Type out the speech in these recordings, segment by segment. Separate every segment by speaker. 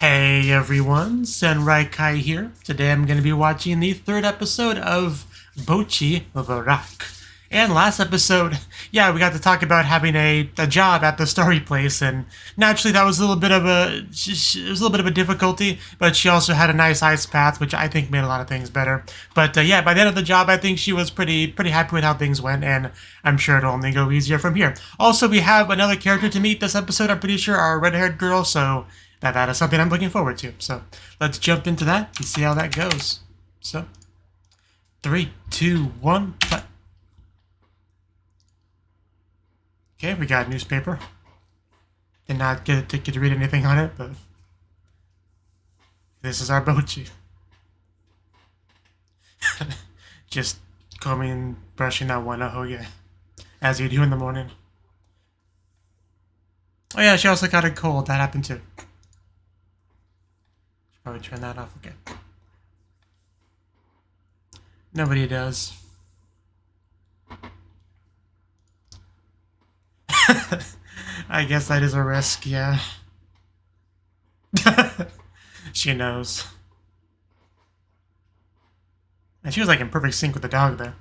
Speaker 1: Hey everyone, Senrai here. Today I'm going to be watching the third episode of Bocchi The Rock. And last episode, yeah, we got to talk about having a job at the story place, and naturally that was a little bit of a difficulty, but she also had a nice ice path, which I think made a lot of things better. But yeah, by the end of the job, I think she was pretty happy with how things went, and I'm sure it'll only go easier from here. Also, we have another character to meet this episode, I'm pretty sure, our red-haired girl, so that is something I'm looking forward to. So let's jump into that and see how that goes. So, 3, 2, 1, play. Okay, we got a newspaper. Did not get a ticket to read anything on it, but this is our Bocchi. Just combing and brushing that one ahoge, as you do in the morning. Oh yeah, she also got a cold. That happened too. Should probably turn that off. Okay. Nobody does. I guess that is a risk, yeah. She knows. And she was like in perfect sync with the dog there.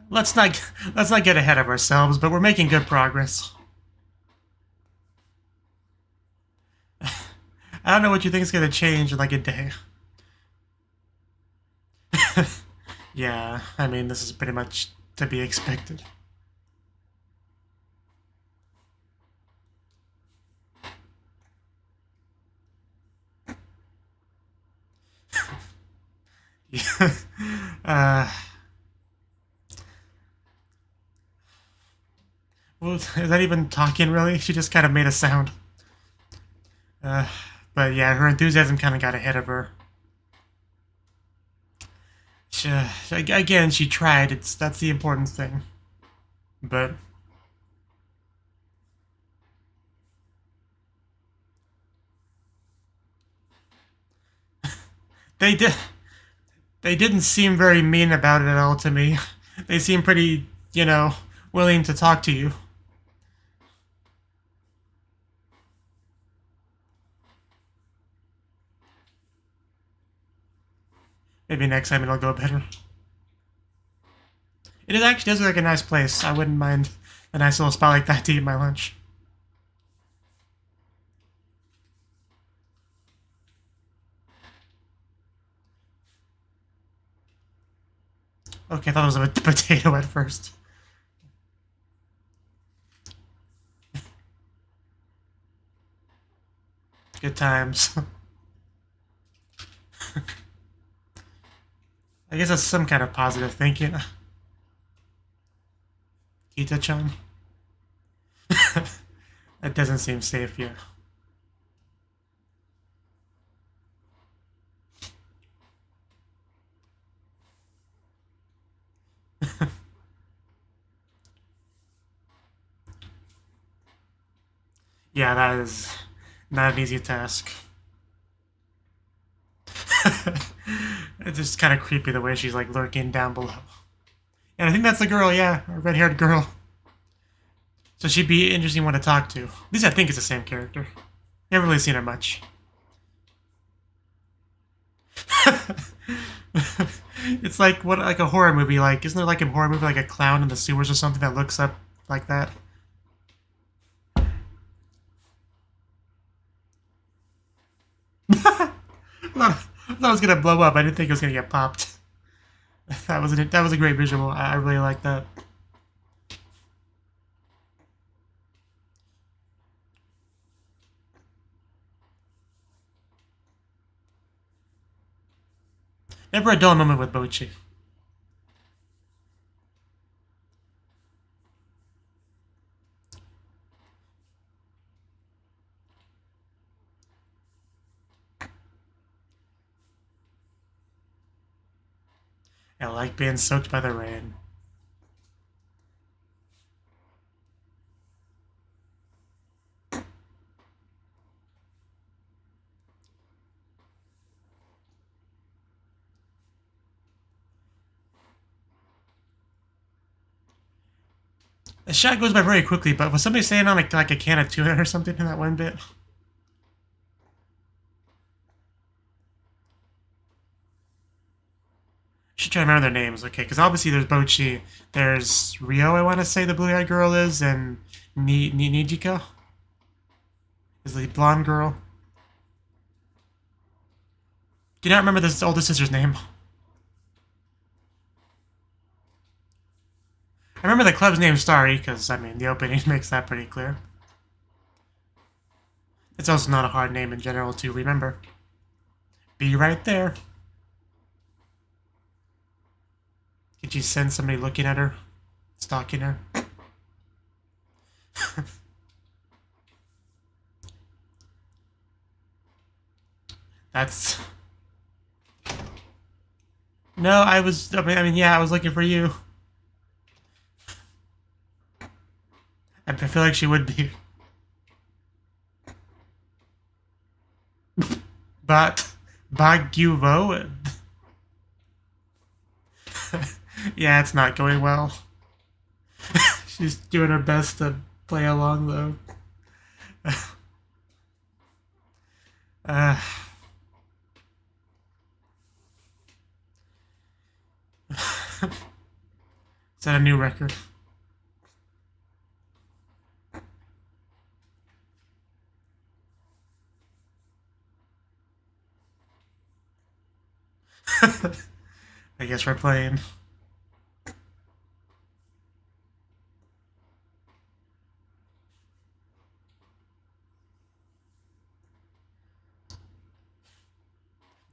Speaker 1: Let's not get ahead of ourselves, but we're making good progress. I don't know what you think is going to change in like a day. Yeah, I mean, this is pretty much to be expected. Yeah. Well, is that even talking, really? She just kind of made a sound. But yeah, her enthusiasm kind of got ahead of her. Again, she tried. That's the important thing. But they didn't seem very mean about it at all to me. They seem pretty, willing to talk to you. Maybe next time it'll go better. It actually does look like a nice place. I wouldn't mind a nice little spot like that to eat my lunch. Okay, I thought it was a potato at first. Good times. I guess that's some kind of positive thinking. Kita-chan? That doesn't seem safe, yeah. Yeah, that is not an easy task. It's just kind of creepy the way she's like lurking down below. And I think that's the girl, yeah, a red-haired girl. So she'd be an interesting one to talk to. At least I think it's the same character. Never really seen her much. It's like like a horror movie. Like, isn't there like a horror movie like a clown in the sewers or something that looks up like that? I thought it was gonna blow up. I didn't think it was gonna get popped. That was a great visual. I really like that. Never a dull moment with Bocchi. I like being soaked by the rain. The shot goes by very quickly, but was somebody saying on like a can of tuna or something in that one bit? Should try to remember their names, okay? Because obviously there's Bocchi, there's Rio, I want to say the blue-eyed girl is, and Nijiko is the blonde girl. Do you not remember this older sister's name? I remember the club's name, Starry, because, I mean, the opening makes that pretty clear. It's also not a hard name in general to remember. Be right there. Could you sense somebody looking at her? Stalking her? That's... No, I mean, yeah, I was looking for you. I feel like she would be. But Baguvo. Yeah, it's not going well. She's doing her best to play along, though. Is that a new record? I guess we're playing.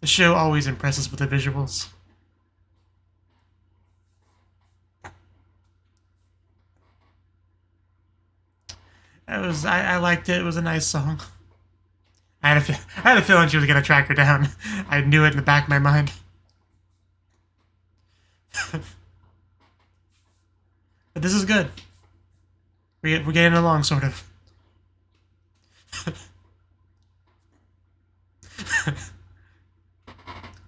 Speaker 1: The show always impresses with the visuals. I liked it. It was a nice song. I had a feeling she was gonna track her down. I knew it in the back of my mind. But this is good. We're getting along, sort of.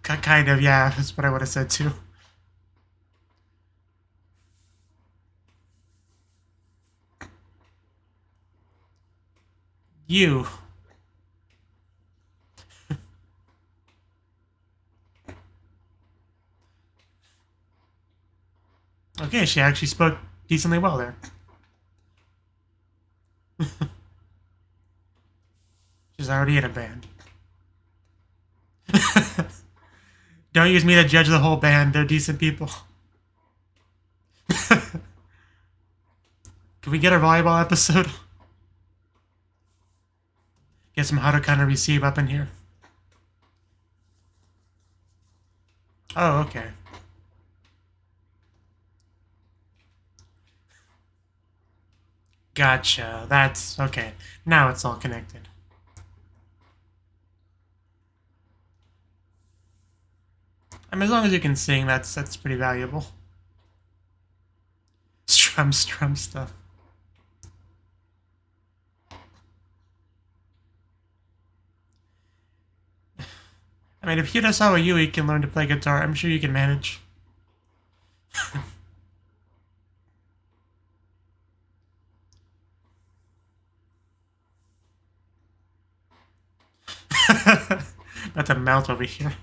Speaker 1: Kind of, yeah. That's what I would have said too. You. Okay, she actually spoke decently well there. She's already in a band. Don't use me to judge the whole band. They're decent people. Can we get a volleyball episode? Get some how to kind of receive up in here. Oh, okay. Gotcha. That's okay. Now it's all connected. I mean, as long as you can sing, that's pretty valuable. Strum stuff. I mean, if Hirasawa Yui can learn to play guitar, I'm sure you can manage. About to melt over here.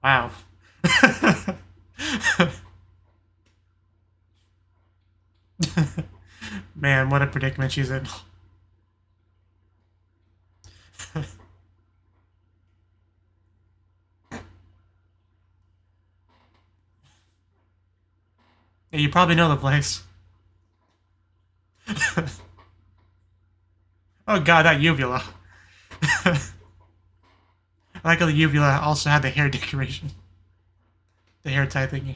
Speaker 1: Wow. Man, what a predicament she's in. Yeah, you probably know the place. Oh god, that uvula. I like how the uvula also had the hair decoration. The hair tie thingy.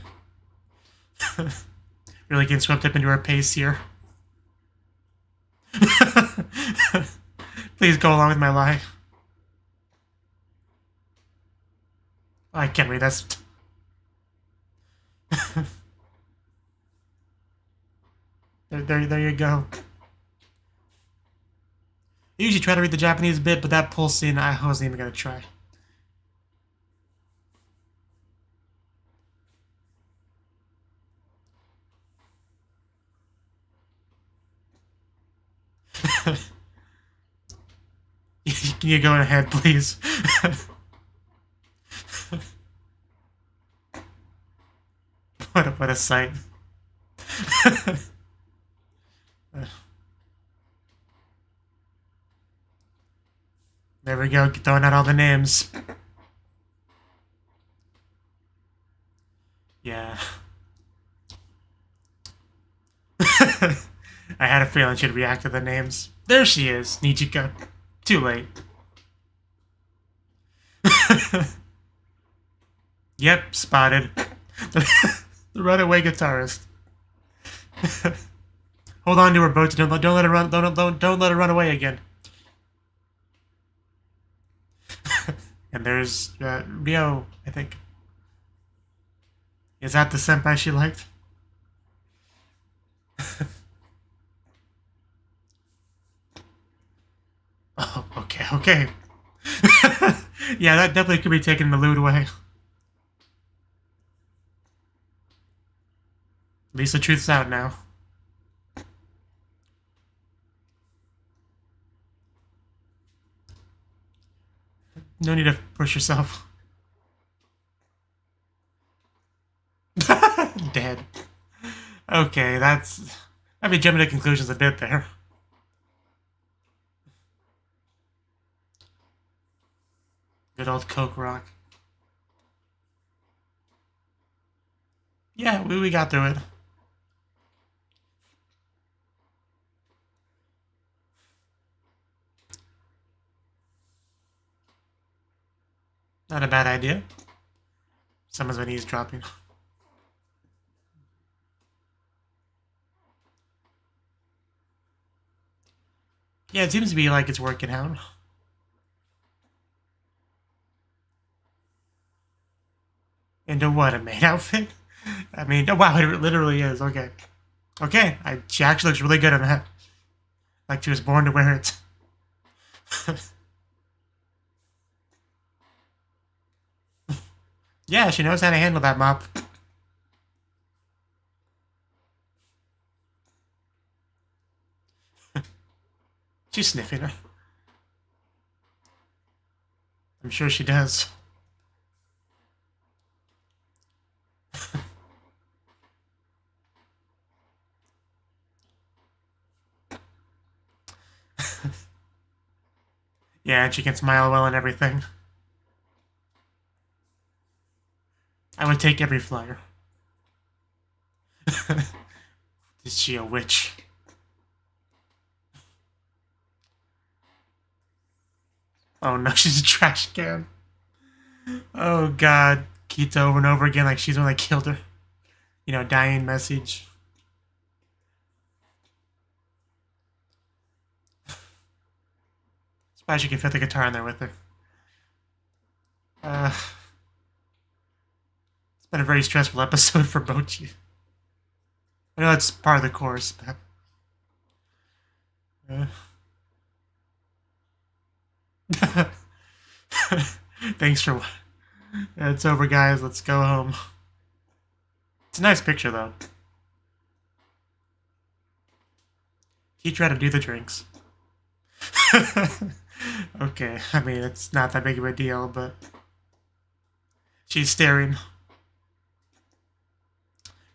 Speaker 1: Really getting swept up into her pace here. Please go along with my lie. I can't read this. There you go. I usually try to read the Japanese bit, but that pull scene, I wasn't even gonna try. Can you go ahead, please? What a sight. There we go, throwing out all the names. Yeah. I had a feeling she'd react to the names. There she is, Nichika. Too late. Yep, spotted. The runaway guitarist. Hold on to her, Bocchi. Don't let her run. Don't let her run away again. And there's Ryo, I think. Is that the senpai she liked? Oh, okay. Yeah, that definitely could be taking the loot away. At least the truth's out now. No need to push yourself. Dead. Okay, that's... I mean, jumping to conclusions a bit there. Good old Coke Rock. Yeah, we got through it. Not a bad idea. Someone's been eavesdropping. Yeah, it seems to be like it's working out. Into what, a maid outfit? I mean, oh, wow, it literally is. Okay. Okay, she actually looks really good in that. Like she was born to wear it. Yeah, she knows how to handle that mop. She's sniffing her. I'm sure she does. Yeah, and she can smile well and everything. I would take every flyer. Is she a witch? Oh no, she's a trash can. Oh god. Kita over and over again like she's the one that killed her. You know, dying message. Surprised you can fit the guitar in there with her. It's been a very stressful episode for Bocchi. I know that's part of the course, but... Thanks for... It's over, guys. Let's go home. It's a nice picture, though. Teach her how to do the drinks. Okay, I mean, it's not that big of a deal, but... She's staring.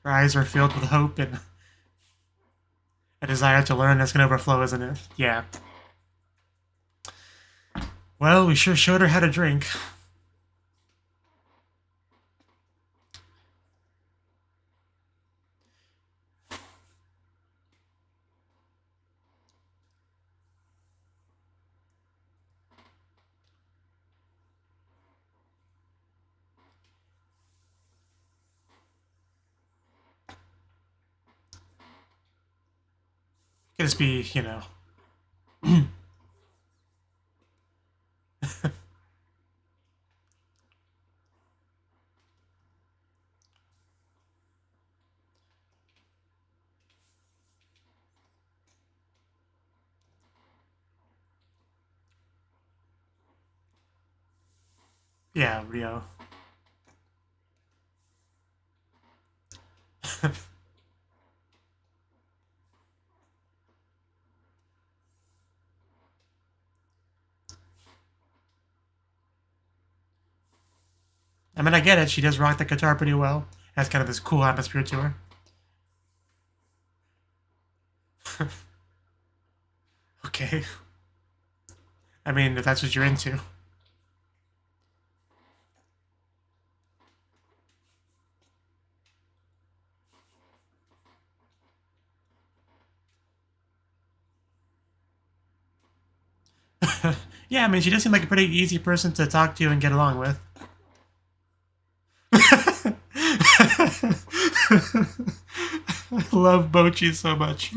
Speaker 1: Her eyes are filled with hope and... a desire to learn that's gonna overflow, isn't it? Yeah. Well, we sure showed her how to drink. Could just be, you know... Yeah, Ryo. I mean, I get it. She does rock the guitar pretty well. Has kind of this cool atmosphere to her. Okay. I mean, if that's what you're into. Yeah, I mean, she does seem like a pretty easy person to talk to and get along with. I love Bocchi so much.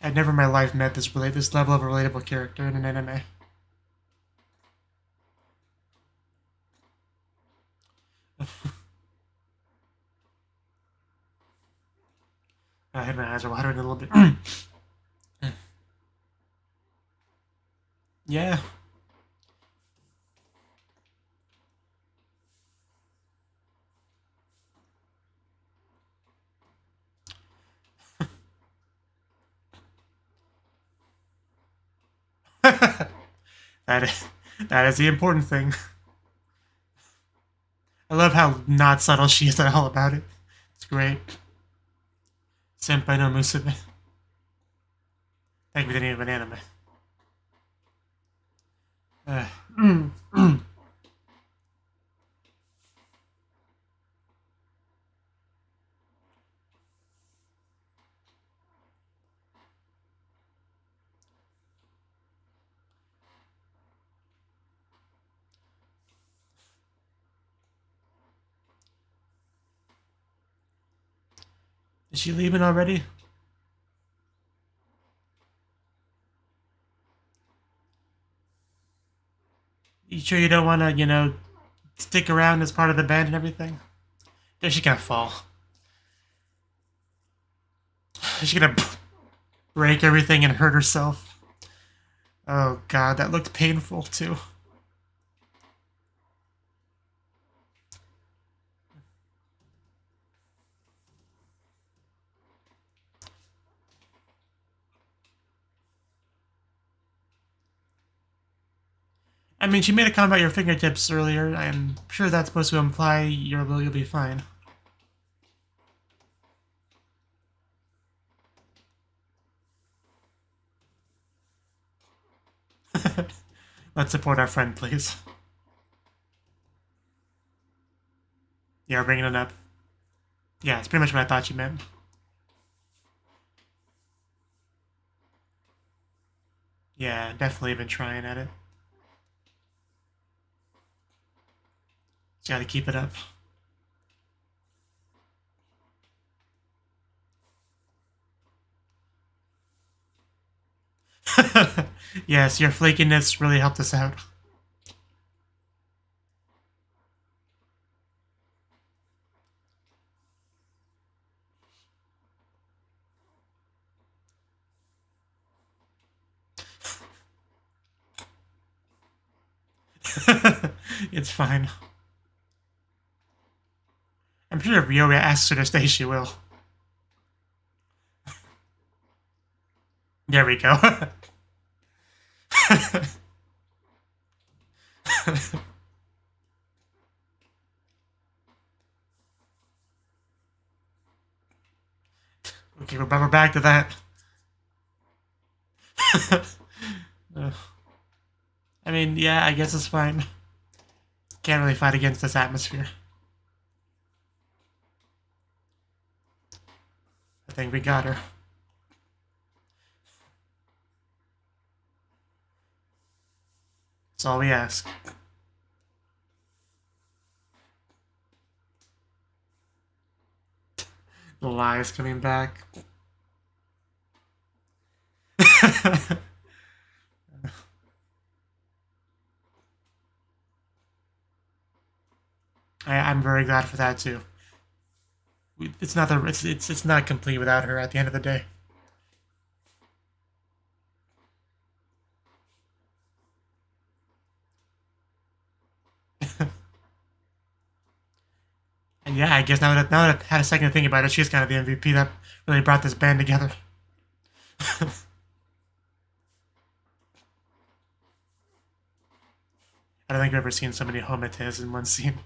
Speaker 1: I'd never in my life met this level of a relatable character in an anime. My eyes are watering a little bit. Yeah. that is the important thing. I love how not subtle she is at all about it. It's great. Senpai no Musume. Thank me the name of an anime. Is she leaving already? You sure you don't want to, you know, stick around as part of the band and everything? Is she gonna fall? Is she gonna break everything and hurt herself? Oh god, that looked painful too. I mean, she made a comment about your fingertips earlier. I'm sure that's supposed to imply you'll be fine. Let's support our friend, please. Yeah, we're bringing it up. Yeah, it's pretty much what I thought you meant. Yeah, definitely been trying at it. Just gotta keep it up. Yes, your flakiness really helped us out. It's fine. I'm sure if Eureka asks her to stay, she will. There we go. Okay, we're back to that. I mean, yeah, I guess it's fine. Can't really fight against this atmosphere. I think we got her. That's all we ask. The lies coming back. I'm very glad for that too. It's not complete without her at the end of the day. And yeah, I guess now that I've had a second to think about it, she's kind of the MVP that really brought this band together. I don't think I've ever seen so many homites in one scene.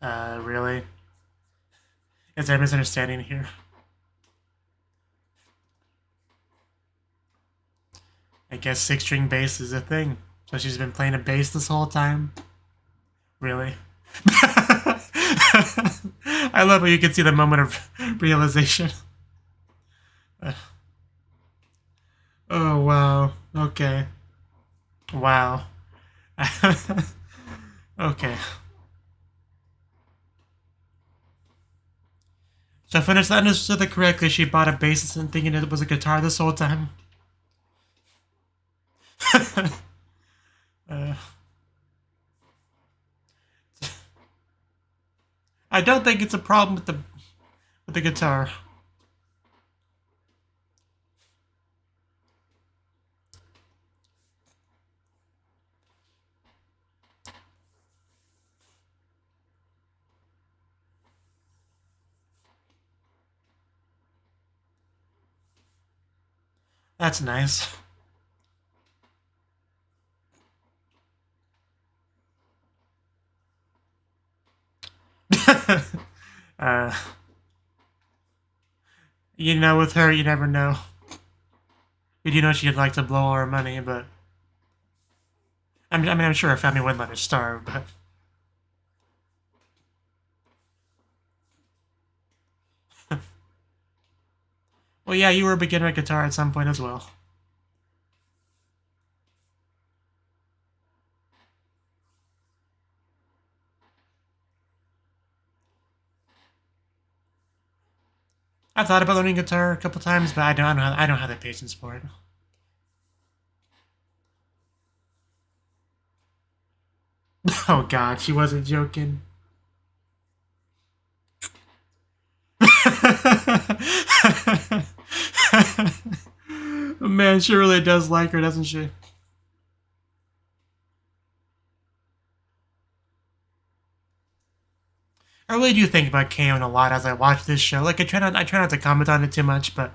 Speaker 1: Really? Is there a misunderstanding here? I guess 6-string bass is a thing. So she's been playing a bass this whole time? Really? I love how you can see the moment of realization. Oh, wow. Okay. Wow. Okay. So if I understood it correctly, she bought a bass and thinking it was a guitar this whole time. I don't think it's a problem with the guitar. That's nice. You know, with her, you never know. You do know she'd like to blow all her money, but I'm sure her family wouldn't let her starve, but. Well, yeah, you were a beginner at guitar at some point as well. I thought about learning guitar a couple times, but I don't have the patience for it. Oh God, she wasn't joking. Man, she really does like her, doesn't she? I really do think about Kaon a lot as I watch this show. Like I try not to comment on it too much, but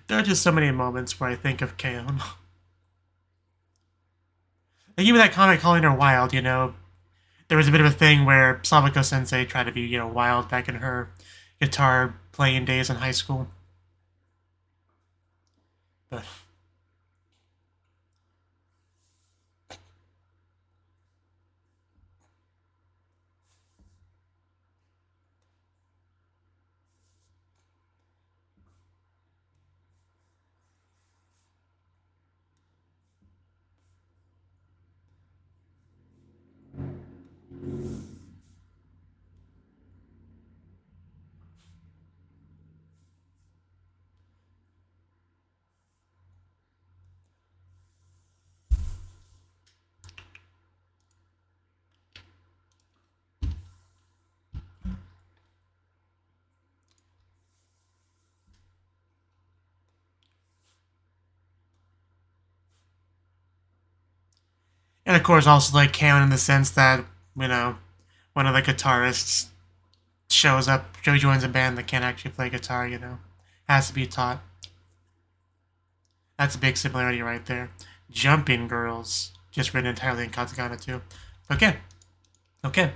Speaker 1: there are just so many moments where I think of Kaon. Like even that comment calling her wild, you know, there was a bit of a thing where Sawako Sensei tried to be, you know, wild back in her guitar playing days in high school. But and of course also like Kaon in the sense that, you know, one of the guitarists shows up, joins a band that can't actually play guitar, you know. Has to be taught. That's a big similarity right there. Jumping Girls. Just written entirely in katakana too. Okay. Okay.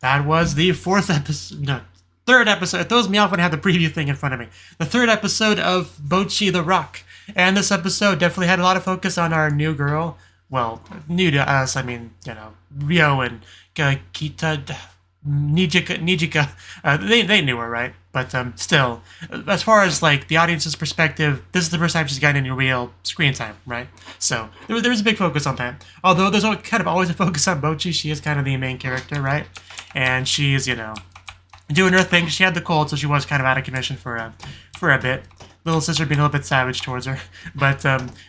Speaker 1: That was the fourth episode. No, third episode. It throws me off when I have the preview thing in front of me. The third episode of Bocchi The Rock. And this episode definitely had a lot of focus on our new girl. Well, new to us, I mean, you know, Ryo and Kita, Nijika, they knew her, right? But still, as far as like the audience's perspective, this is the first time she's gotten any real screen time, right? So there's a big focus on that. Although there's kind of always a focus on Bocchi, she is kind of the main character, right? And she's, you know, doing her thing. She had the cold, so she was kind of out of commission for a bit. Little sister being a little bit savage towards her, but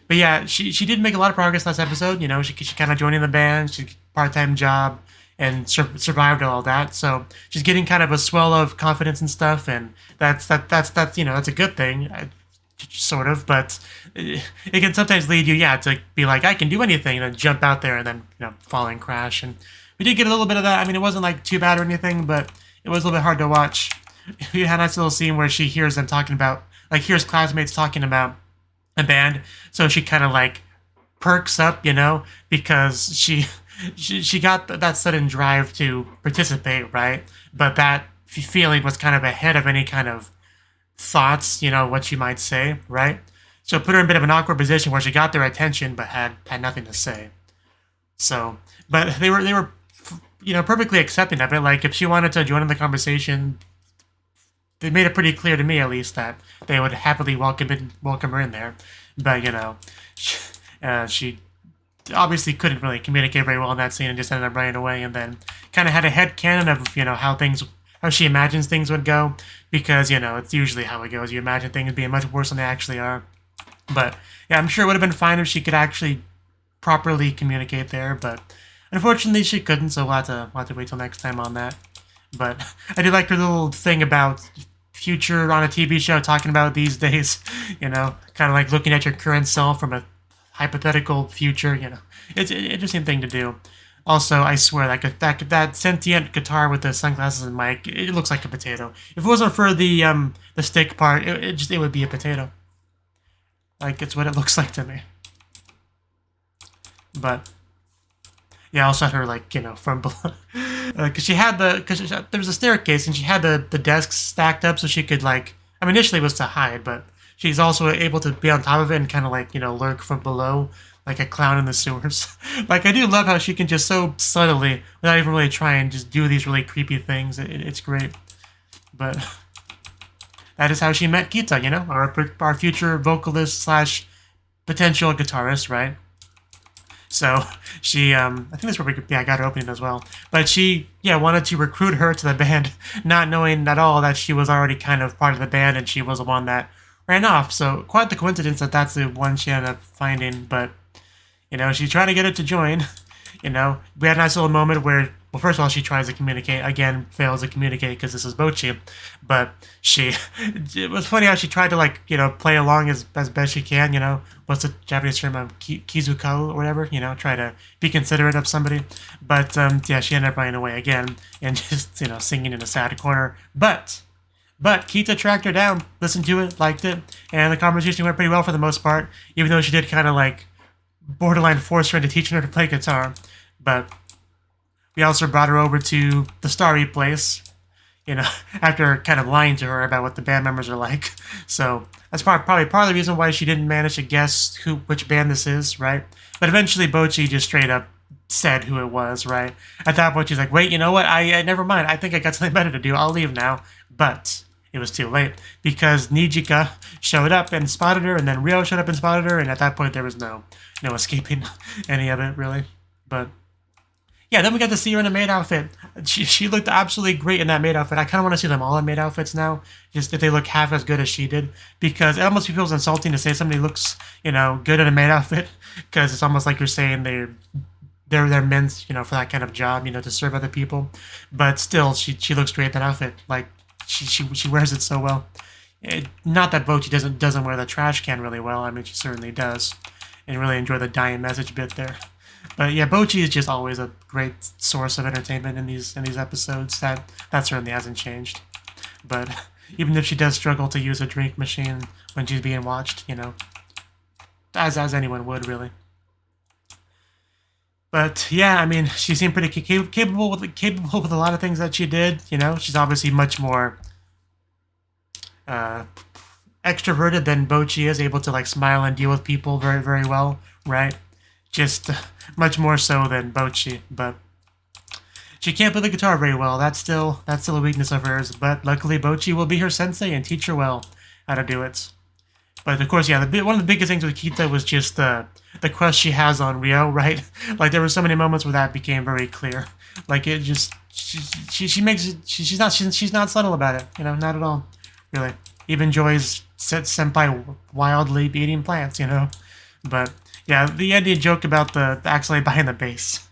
Speaker 1: yeah, she did make a lot of progress last episode. You know, she kind of joining the band, she part-time job, and survived all that. So she's getting kind of a swell of confidence and stuff, and that's you know, that's a good thing, sort of. But it can sometimes lead you, yeah, to be like, I can do anything, and then jump out there and then, you know, fall and crash. And we did get a little bit of that. I mean, it wasn't like too bad or anything, but it was a little bit hard to watch. We had a nice little scene where she hears them talking about, like, hears classmates talking about a band, so she kind of like perks up, you know, because she got that sudden drive to participate, right? But that feeling was kind of ahead of any kind of thoughts, you know, what she might say, right? So it put her in a bit of an awkward position where she got their attention but had nothing to say. So, but they were you know, perfectly accepting of it. Like, if she wanted to join in the conversation, they made it pretty clear to me, at least, that they would happily welcome her in there. But, you know, she obviously couldn't really communicate very well in that scene and just ended up running away, and then kind of had a headcanon of, you know, how she imagines things would go, because, you know, it's usually how it goes. You imagine things being much worse than they actually are. But, yeah, I'm sure it would have been fine if she could actually properly communicate there, but unfortunately she couldn't, so we'll have to wait till next time on that. But I do like her little thing about future on a TV show, talking about these days, you know, kind of like looking at your current self from a hypothetical future, you know. It's an interesting thing to do. Also, I swear, that sentient guitar with the sunglasses and mic, it looks like a potato. If it wasn't for the stick part, it would be a potato. Like, it's what it looks like to me. But yeah, I also had her, like, you know, from below, because there was a staircase and she had the desks stacked up so she could, like, I mean, initially it was to hide, but she's also able to be on top of it and kind of, like, you know, lurk from below like a clown in the sewers. Like, I do love how she can just so subtly, without even really trying, just do these really creepy things. It's great. But that is how she met Kita, you know, our future vocalist slash potential guitarist, right? So she, I think that's where I got her opening as well. But she, wanted to recruit her to the band, not knowing at all that she was already kind of part of the band and she was the one that ran off. So quite the coincidence that that's the one she ended up finding. But, you know, she tried to get her to join. You know, we had a nice little moment where, well, first of all, she tries to communicate. Again, fails to communicate because this is Bocchi. But it was funny how she tried to, like, you know, play along as best she can, you know. What's the Japanese term? Kizuko or whatever, you know, try to be considerate of somebody. But, she ended up running away again and just, you know, singing in a sad corner. But Kita tracked her down, listened to it, liked it, and the conversation went pretty well for the most part, even though she did kind of, like, borderline force her into teaching her to play guitar. But we also brought her over to the Starry place, you know, after kind of lying to her about what the band members are like. So that's probably part of the reason why she didn't manage to guess which band this is, right? But eventually Bocchi just straight up said who it was, right? At that point she's like, wait, you know what? I never mind. I think I got something better to do. I'll leave now. But it was too late because Nijika showed up and spotted her, and then Ryo showed up and spotted her, and at that point there was no escaping any of it, really. But yeah, then we got to see her in a maid outfit. She looked absolutely great in that maid outfit. I kind of want to see them all in maid outfits now, just if they look half as good as she did, because it almost feels insulting to say somebody looks, you know, good in a maid outfit, because it's almost like you're saying they're meant, you know, for that kind of job, you know, to serve other people. But still, she looks great in that outfit. Like, she wears it so well. Not that Bocchi doesn't wear the trash can really well. I mean, she certainly does, and really enjoy the dying message bit there. But yeah, Bocchi is just always a great source of entertainment in these episodes. That certainly hasn't changed. But even if she does struggle to use a drink machine when she's being watched, you know, as anyone would, really. But yeah, I mean, she seemed pretty capable with a lot of things that she did. You know, she's obviously much more extroverted than Bocchi is, able to, like, smile and deal with people very, very well, right? Just much more so than Bocchi. But she can't play the guitar very well. That's still a weakness of hers. But luckily, Bocchi will be her sensei and teach her well how to do it. But of course, yeah, one of the biggest things with Kita was just the crush she has on Ryo, right? Like, there were so many moments where that became very clear. Like, it just she's not subtle about it, you know, not at all, really. Even enjoys senpai wildly eating plants, you know. But yeah, the ending joke about the actually buying the bass.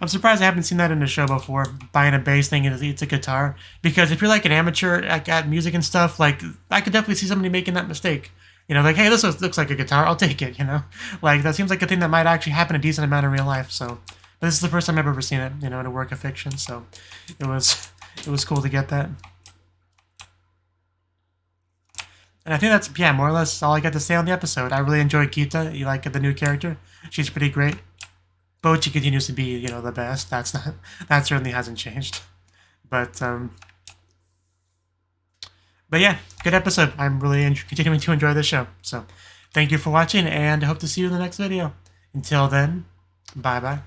Speaker 1: I'm surprised I haven't seen that in the show before, buying a bass thing and it's a guitar. Because if you're like an amateur at music and stuff, like, I could definitely see somebody making that mistake. You know, like, hey, this looks like a guitar, I'll take it, you know? Like, that seems like a thing that might actually happen a decent amount in real life, so But this is the first time I've ever seen it, in a work of fiction, so it was cool to get that. And I think that's, yeah, more or less all I got to say on the episode. I really enjoyed Kita. You like the new character? She's pretty great. Bocchi continues to be, the best. That certainly hasn't changed. But yeah, good episode. I'm really continuing to enjoy the show. So thank you for watching, and I hope to see you in the next video. Until then, bye-bye.